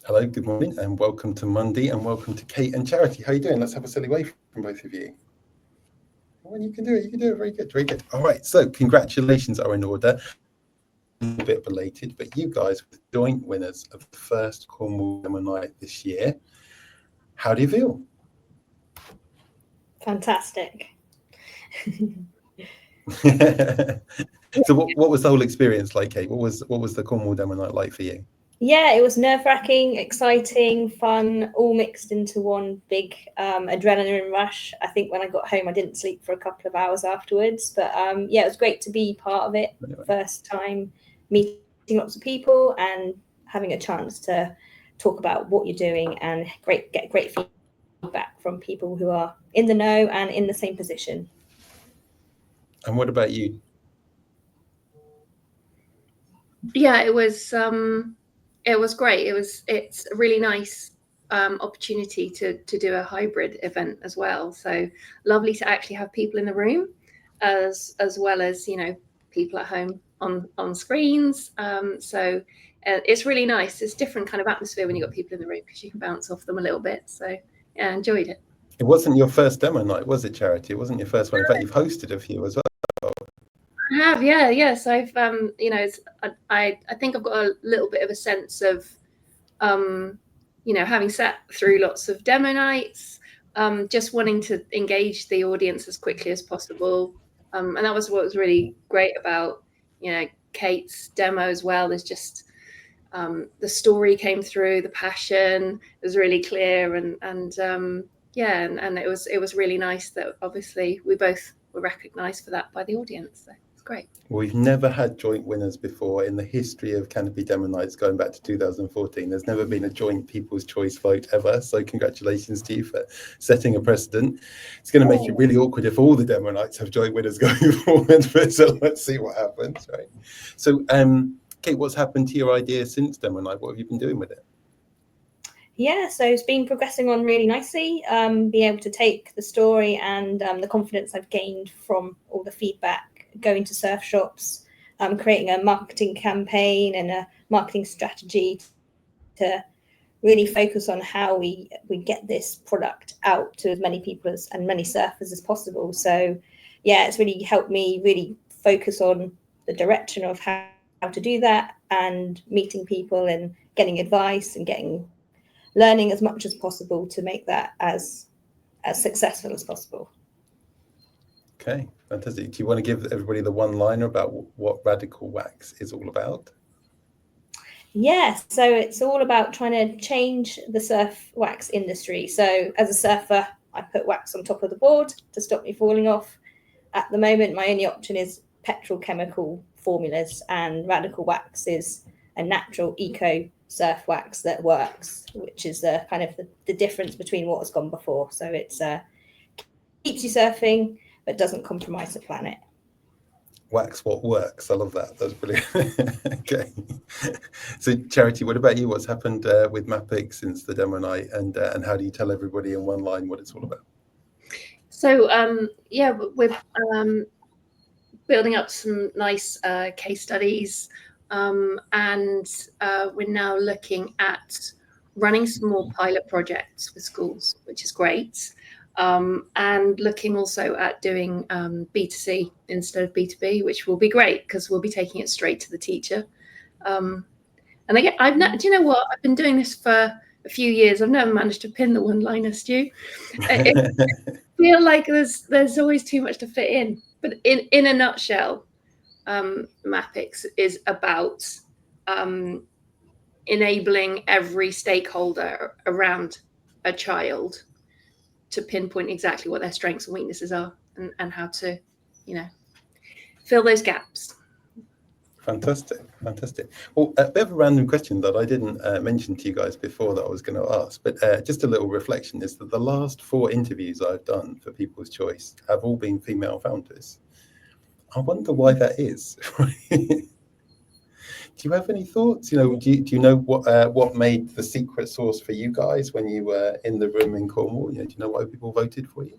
Hello, good morning, and welcome to Monday, and welcome to Kate and Charity. How are you doing? Let's have a silly wave from both of you. Well, you can do it. You can do it. Very good. Very good. All right. So, congratulations are in order. A bit belated, but you guys were the joint winners of the first Cornwall Demo Night this year. How do you feel? Fantastic. So, what was the whole experience like, Kate? What was the Cornwall Demo Night like for you? Yeah, it was nerve-wracking, exciting, fun, all mixed into one big adrenaline rush. I think when I got home, I didn't sleep for a couple of hours afterwards. But yeah, it was great to be part of it. Anyway. First time meeting lots of people and having a chance to talk about what you're doing and get great feedback from people who are in the know and in the same position. And what about you? Yeah, it was great. It's a really nice opportunity to do a hybrid event as well. So lovely to actually have people in the room as well as, you know, people at home on screens. So it's really nice. It's a different kind of atmosphere when you've got people in the room because you can bounce off them a little bit. So yeah, I enjoyed it. It wasn't your first demo night, was it, Charity? It wasn't your first one. In fact, you've hosted a few as well. I have, yeah, yes. I've, you know, I think I've got a little bit of a sense of, you know, having sat through lots of demo nights, just wanting to engage the audience as quickly as possible. And that was what was really great about, you know, Kate's demo as well. There's just the story came through, the passion was really clear, and yeah, and it was really nice that obviously we both were recognised for that by the audience. So it's great. We've never had joint winners before in the history of Canopy Demo Nights going back to 2014. There's never been a joint People's Choice vote ever. So congratulations to you for setting a precedent. It's going to make it really awkward if all the demo nights have joint winners going forward, but so let's see what happens, right? So, Kate, what's happened to your idea since demo night? What have you been doing with it? Yeah, so it's been progressing on really nicely. Being able to take the story and the confidence I've gained from all the feedback, going to surf shops, creating a marketing campaign and a marketing strategy to really focus on how we get this product out to as many people and many surfers as possible. So yeah, it's really helped me really focus on the direction of how to do that and meeting people and getting advice and learning as much as possible to make that as successful as possible. Okay, fantastic. Do you want to give everybody the one-liner about what Radical Wax is all about? Yes, so it's all about trying to change the surf wax industry. So as a surfer, I put wax on top of the board to stop me falling off. At the moment, my only option is petrochemical formulas, and Radical Wax is a natural eco surf wax that works, which is kind of the difference between what has gone before. So it's keeps you surfing but doesn't compromise the planet. Wax what works. I love that. That's brilliant. Okay. So Charity, what about you? What's happened with Mappix since the demo night, and how do you tell everybody in one line what it's all about? So yeah, we're building up some nice case studies, and we're now looking at running some more pilot projects with schools, which is great. And looking also at doing B2C instead of B2B, which will be great because we'll be taking it straight to the teacher. And again, do you know what? I've been doing this for a few years. I've never managed to pin the one-liner, Stu. I feel like there's always too much to fit in. But in a nutshell, Mappix is about enabling every stakeholder around a child to pinpoint exactly what their strengths and weaknesses are and how to, you know, fill those gaps. Fantastic. Well, a bit of a random question that I didn't mention to you guys before that I was going to ask, but just a little reflection is that the last 4 interviews I've done for People's Choice have all been female founders. I wonder why that is. Do you have any thoughts? You know, do you know what made the secret sauce for you guys when you were in the room in Cornwall? You know, do you know why people voted for you?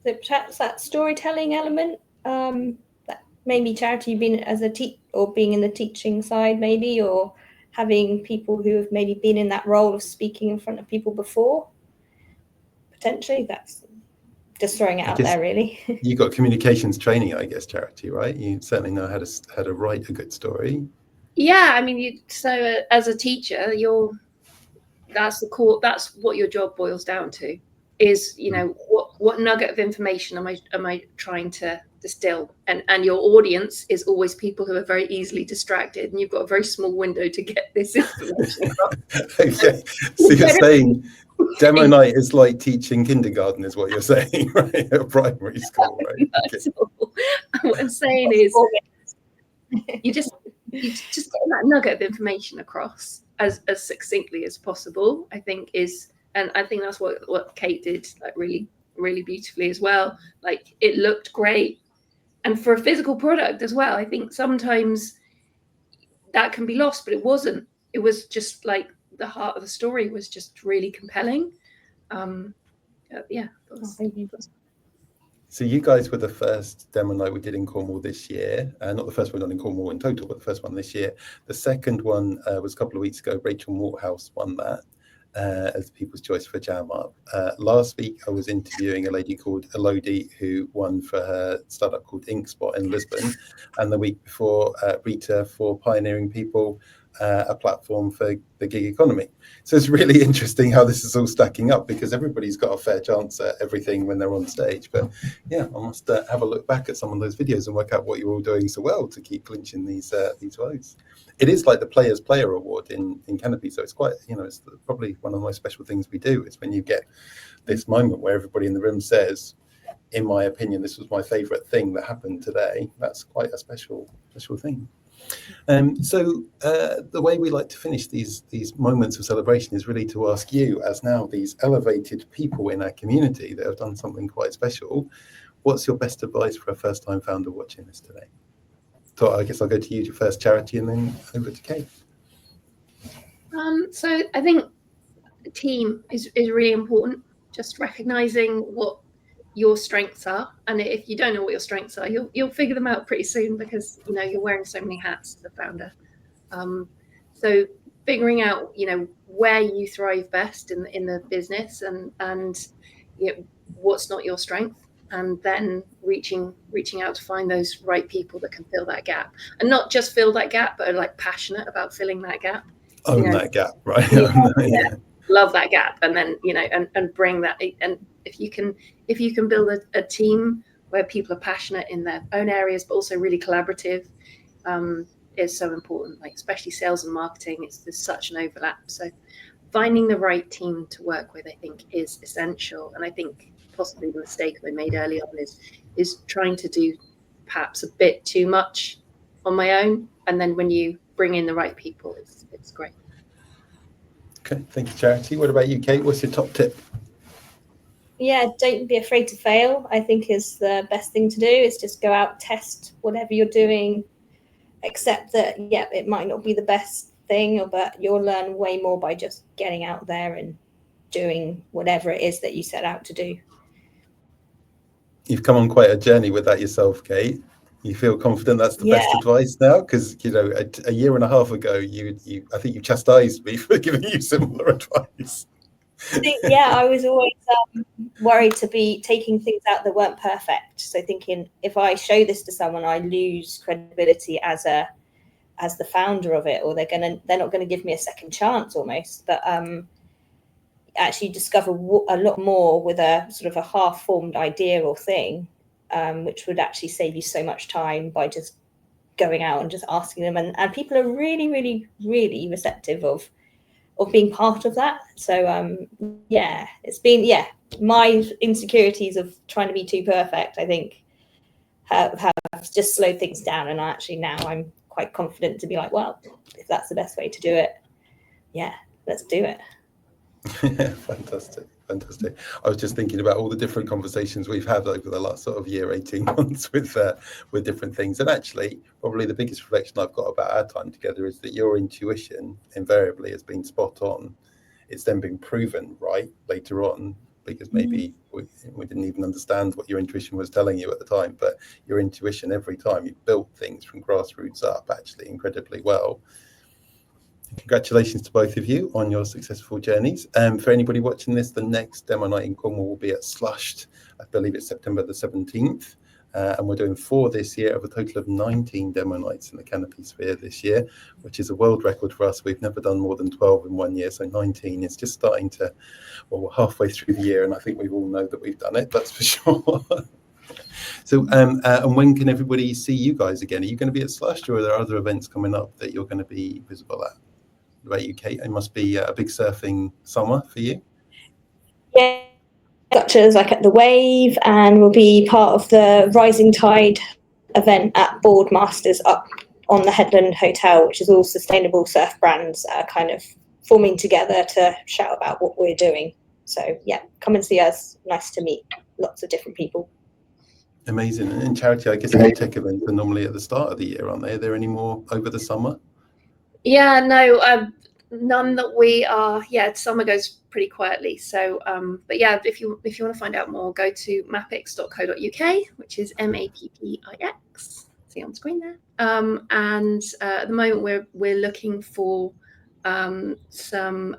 So perhaps that storytelling element, that maybe Charity being as a being in the teaching side, maybe, or having people who have maybe been in that role of speaking in front of people before. Potentially, that's just throwing it out there, really. You got communications training, I guess, Charity, right? You certainly know how to write a good story. Yeah, I mean, so as a teacher, that's the core. That's what your job boils down to. Is, you know, what nugget of information am I trying to distill? And your audience is always people who are very easily distracted, and you've got a very small window to get this information across. Okay, so you're saying demo night is like teaching kindergarten, is what you're saying, right? At primary school, right? Okay. What I'm saying is, you just get that nugget of information across as succinctly as possible, I think is. And I think that's what Kate did, like, really, really beautifully as well. Like, it looked great. And for a physical product as well, I think sometimes that can be lost, but it wasn't. It was just like the heart of the story was just really compelling. Yeah. So you guys were the first demo night we did in Cornwall this year. Not the first one done in Cornwall in total, but the first one this year. The second one was a couple of weeks ago. Rachel Morthouse won that. As People's Choice for Jam Up. Last week, I was interviewing a lady called Elodie who won for her startup called Inkspot in Lisbon. And the week before, Rita for Pioneering People, a platform for the gig economy. So it's really interesting how this is all stacking up, because everybody's got a fair chance at everything when they're on stage. But yeah, I must have a look back at some of those videos and work out what you're all doing so well to keep clinching these votes. It is like the Players Player Award in Canopy, so it's quite, you know, it's probably one of the most special things we do. Is when you get this moment where everybody in the room says, in my opinion, this was my favourite thing that happened today. That's quite a special thing. So the way we like to finish these moments of celebration is really to ask you, as now these elevated people in our community that have done something quite special, what's your best advice for a first-time founder watching this today? So I guess I'll go to you first, Charity, and then over to Kate. So I think the team is really important. Just recognizing what your strengths are, and if you don't know what your strengths are, you'll figure them out pretty soon, because you know you're wearing so many hats as a founder. So figuring out, you know, where you thrive best in the business, and you know, what's not your strength, and then reaching out to find those right people that can fill that gap, and not just fill that gap, but are like passionate about filling that gap. Own that gap, right? Yeah. Love that gap, and then, you know, and bring that. And if you can build a team where people are passionate in their own areas, but also really collaborative, is so important. Like, especially sales and marketing, there's such an overlap. So finding the right team to work with, I think, is essential. And I think possibly the mistake I made early on is trying to do perhaps a bit too much on my own, and then when you bring in the right people, it's great. Okay, thank you, Charity. What about you, Kate? What's your top tip? Yeah, don't be afraid to fail, I think, is the best thing to do. Is just go out, test whatever you're doing, accept that, yeah, it might not be the best thing, but you'll learn way more by just getting out there and doing whatever it is that you set out to do. You've come on quite a journey with that yourself, Kate. You feel confident that's the best advice now? Because, you know, a year and a half ago, I think you chastised me for giving you similar advice. I was always worried to be taking things out that weren't perfect. So thinking, if I show this to someone, I lose credibility as the founder of it, or they're not gonna give me a second chance almost. But actually discover a lot more with a sort of a half-formed idea or thing, which would actually save you so much time by just going out and just asking them. And people are really, really, really receptive of being part of that. So it's been my insecurities of trying to be too perfect, I think, have just slowed things down. And actually now I'm quite confident to be like, well, if that's the best way to do it, let's do it. Fantastic. I was just thinking about all the different conversations we've had over the last sort of year, 18 months with different things. And actually, probably the biggest reflection I've got about our time together is that your intuition invariably has been spot on. It's then been proven right later on, because maybe we didn't even understand what your intuition was telling you at the time. But your intuition, every time you built things from grassroots up, actually incredibly well. Congratulations to both of you on your successful journeys. For anybody watching this, the next demo night in Cornwall will be at Slushed. I believe it's September the 17th. And we're doing 4 this year of a total of 19 demo nights in the Canopy sphere this year, which is a world record for us. We've never done more than 12 in 1 year, so 19 is just starting to, well, we're halfway through the year, and I think we all know that we've done it, that's for sure. So, and when can everybody see you guys again? Are you going to be at Slush, or are there other events coming up that you're going to be visible at? What about you, Kate? It must be a big surfing summer for you. Yeah, such as like at the Wave, and we'll be part of the Rising Tide event at Boardmasters up on the Headland Hotel, which is all sustainable surf brands kind of forming together to shout about what we're doing. So yeah, come and see us. Nice to meet lots of different people. Amazing. And in Charity, I guess new tech events are normally at the start of the year, aren't they? Are there any more over the summer? Yeah, no, none that we are. Yeah, summer goes pretty quietly. So, but yeah, if you want to find out more, go to mappix.co.uk, which is Mappix. See on screen there. And at the moment, we're looking for some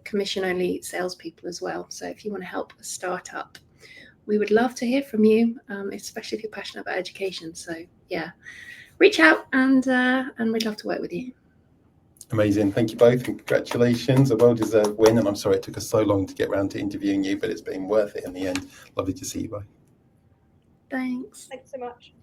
commission-only salespeople as well. So if you want to help a startup, we would love to hear from you, especially if you're passionate about education. So yeah, reach out and we'd love to work with you. Amazing. Thank you both, and congratulations. A well-deserved win, and I'm sorry it took us so long to get around to interviewing you, but it's been worth it in the end. Lovely to see you both. Thanks. Thanks so much.